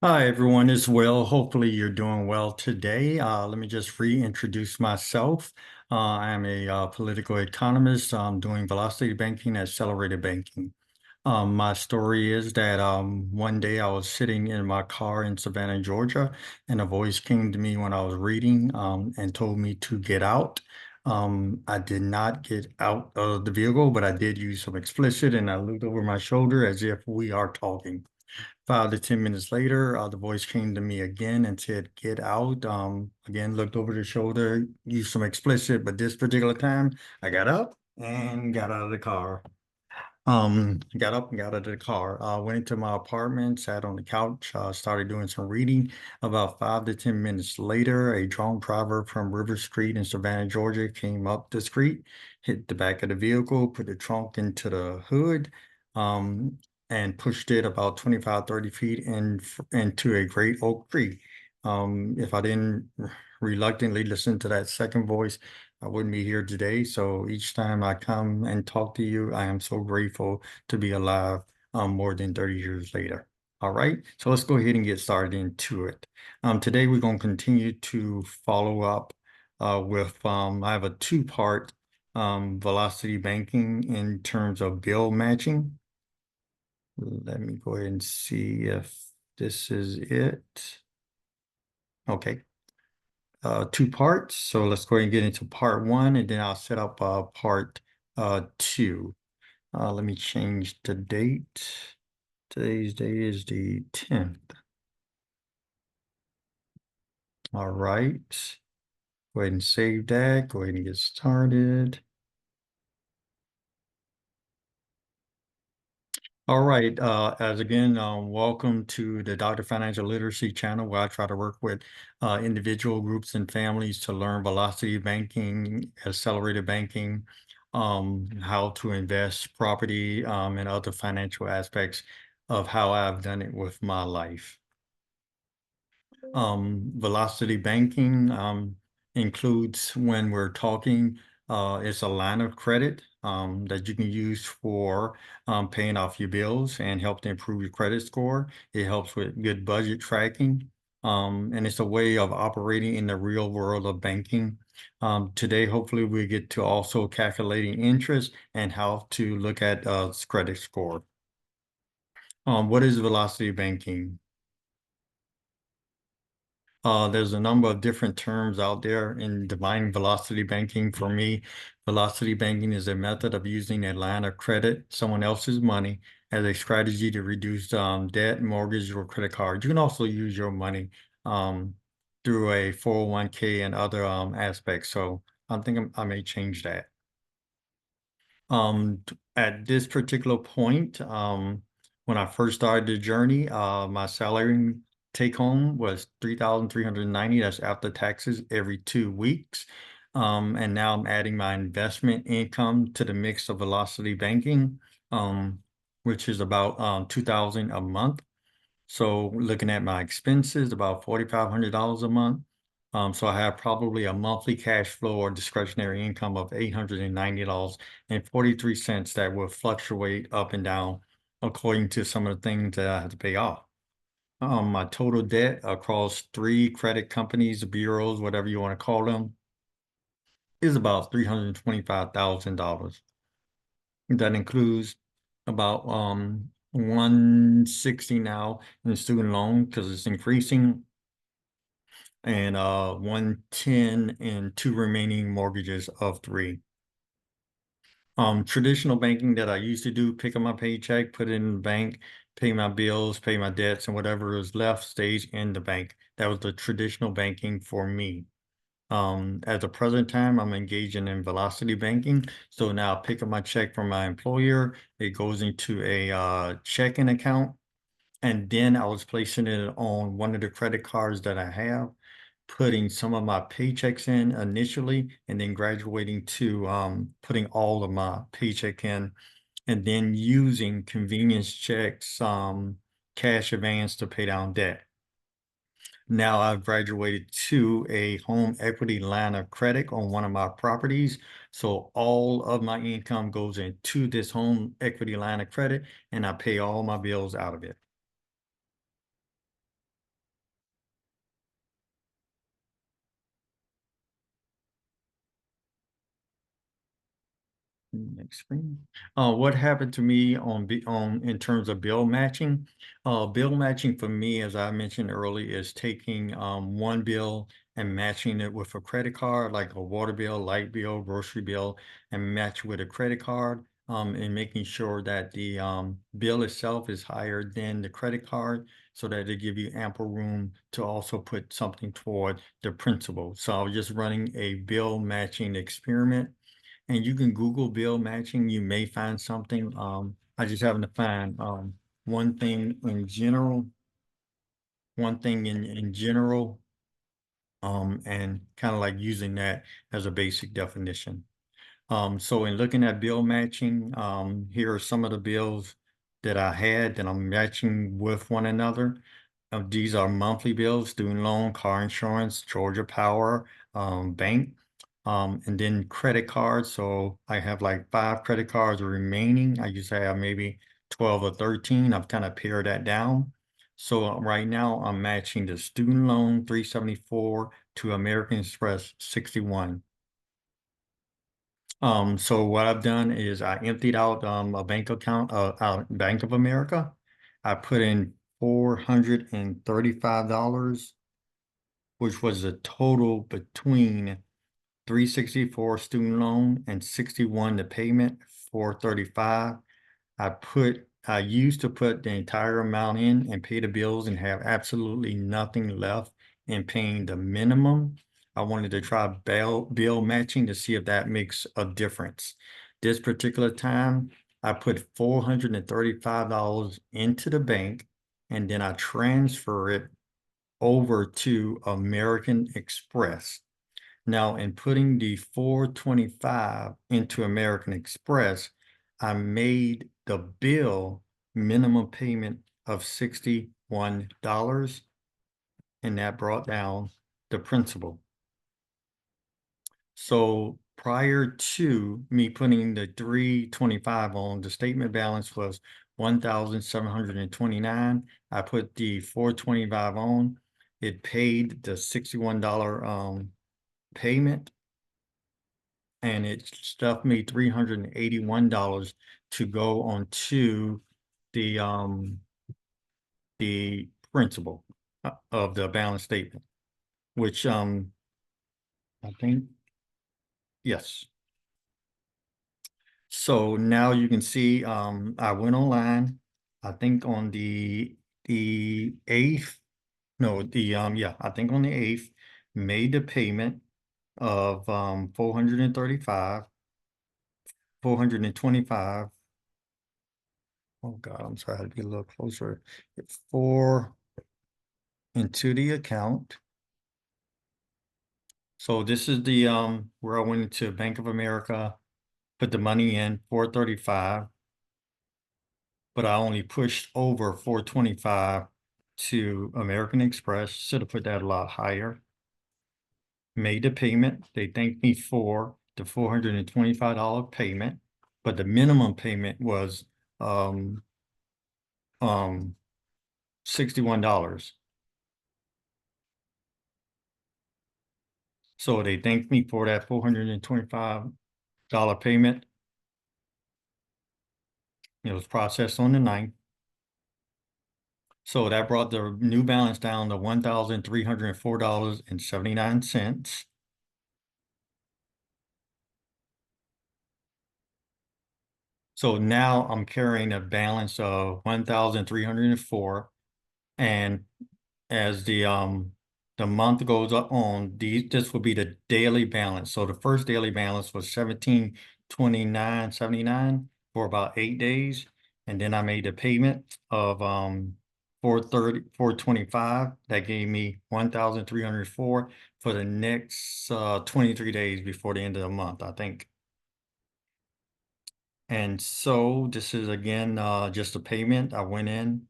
Hi, everyone, as well. Hopefully, you're doing well today. Let me just reintroduce myself. I am a political economist. I'm doing velocity banking, accelerated banking. My story is that one day I was sitting in my car in Savannah, Georgia, and a voice came to me when I was reading and told me to get out. I did not get out of the vehicle, but I did use some explicit, and I looked over my shoulder as if we are talking. 5 to 10 minutes later, the voice came to me again and said, "Get out." Again, looked over the shoulder, used some explicit, but this particular time I got up and got out of the car. Got up and got out of the car. Went into my apartment, sat on the couch, started doing some reading. About 5 to 10 minutes later, a drunk driver from River Street in Savannah, Georgia, came up the street, hit the back of the vehicle, put the trunk into the hood, um, and pushed it about 25, 30 feet into a great oak tree. If I didn't reluctantly listen to that second voice, I wouldn't be here today. So each time I come and talk to you, I am so grateful to be alive more than 30 years later. All right, so let's go ahead and get started into it. Today we're going to continue to follow up I have a two-part velocity banking in terms of bill matching. Let me go ahead and see if this is it. Okay. Two parts. So let's go ahead and get into part one, and then I'll set up part two. Let me change the date. Today's date is the 10th. All right. Go ahead and save that. Go ahead and get started. All right. Welcome to the Dr. Financial Literacy channel, where I try to work with individual groups and families to learn velocity banking, accelerated banking, how to invest property, and other financial aspects of how I've done it with my life. Velocity banking includes when we're talking, it's a line of credit that you can use for paying off your bills and help to improve your credit score. It helps with good budget tracking. And it's a way of operating in the real world of banking. Today, hopefully, we get to also calculating interest and how to look at credit score. What is velocity banking? There's a number of different terms out there in defining velocity banking. For me, velocity banking is a method of using a line of credit, someone else's money, as a strategy to reduce debt, mortgage, or credit card. You can also use your money um, through a 401k and other aspects. So I think I may change that. At this particular point, when I first started the journey, my salary take home was 3,390. That's after taxes every 2 weeks. And now I'm adding my investment income to the mix of velocity banking, which is about 2,000 a month. So looking at my expenses, about $4,500 a month. So I have probably a monthly cash flow or discretionary income of $890.43 that will fluctuate up and down according to some of the things that I have to pay off. My total debt across three credit companies, bureaus, whatever you want to call them, is about $325,000. That includes about 160 now in student loan because it's increasing, and 110 in two remaining mortgages of three. Traditional banking that I used to do, pick up my paycheck, put it in the bank, pay my bills, pay my debts, and whatever is left stays in the bank. That was the traditional banking for me. At the present time, I'm engaging in velocity banking. So now I pick up my check from my employer. It goes into a checking account. And then I was placing it on one of the credit cards that I have, putting some of my paychecks in initially, and then graduating to putting all of my paycheck in, and then using convenience checks, cash advance to pay down debt. Now I've graduated to a home equity line of credit on one of my properties. So all of my income goes into this home equity line of credit, and I pay all my bills out of it. Next screen. What happened to me on in terms of bill matching? Bill matching for me, as I mentioned earlier, is taking one bill and matching it with a credit card, like a water bill, light bill, grocery bill, and match with a credit card, and making sure that the bill itself is higher than the credit card, so that it give you ample room to also put something toward the principal. So I was just running a bill matching experiment, and you can Google bill matching. You may find something. I just happen to find one thing in general, one thing in general, and kind of like using that as a basic definition. So in looking at bill matching, here are some of the bills that I had that I'm matching with one another. These are monthly bills: student loan, car insurance, Georgia Power, bank, and then credit cards. So I have like 5 credit cards remaining. I used to have maybe 12 or 13. I've kind of pared that down. So right now I'm matching the student loan 374 to American Express 61. So what I've done is I emptied out a bank account, Bank of America. I put in $435, which was the total between 364 student loan and 61 the payment, 435. I used to put the entire amount in and pay the bills and have absolutely nothing left in paying the minimum. I wanted to try bill matching to see if that makes a difference. This particular time, I put $435 into the bank, and then I transfer it over to American Express. Now, in putting the 425 into American Express, I made the bill minimum payment of $61, and that brought down the principal. So prior to me putting the 325 on, the statement balance was 1,729. I put the 425 on. It paid the $61 payment, and it stuffed me $381 to go onto the principal of the balance statement, which I think, yes. So now you can see I went online, I think on the 8th, no, yeah, I think on the 8th, made the payment of 435, 425. Oh God, I'm sorry, I had to be a little closer. It's 4 into the account. So this is the where I went into Bank of America, put the money in 435, but I only pushed over 425 to American Express. Should have put that a lot higher. Made the payment. They thanked me for the $425 payment, but the minimum payment was um $61. So they thanked me for that $425 payment. It was processed on the 9th. So that brought the new balance down to $1,304.79. So now I'm carrying a balance of 1,304, and as the month goes up on, this will be the daily balance. So the first daily balance was 1729.79 for about 8 days, and then I made the payment of 425. That gave me 1,304 for the next 23 days before the end of the month, I think. And so this is again just a payment. I went in.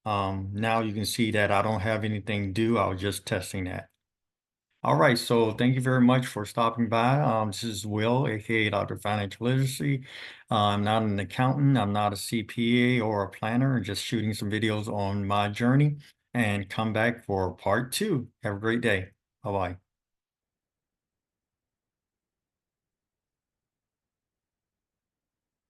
Now you can see that I don't have anything due. I was just testing that. All right, so thank you very much for stopping by. This is Will, aka Dr. Financial Literacy. I'm not an accountant, I'm not a CPA or a planner, just shooting some videos on my journey, and come back for part 2. Have a great day. Bye-bye.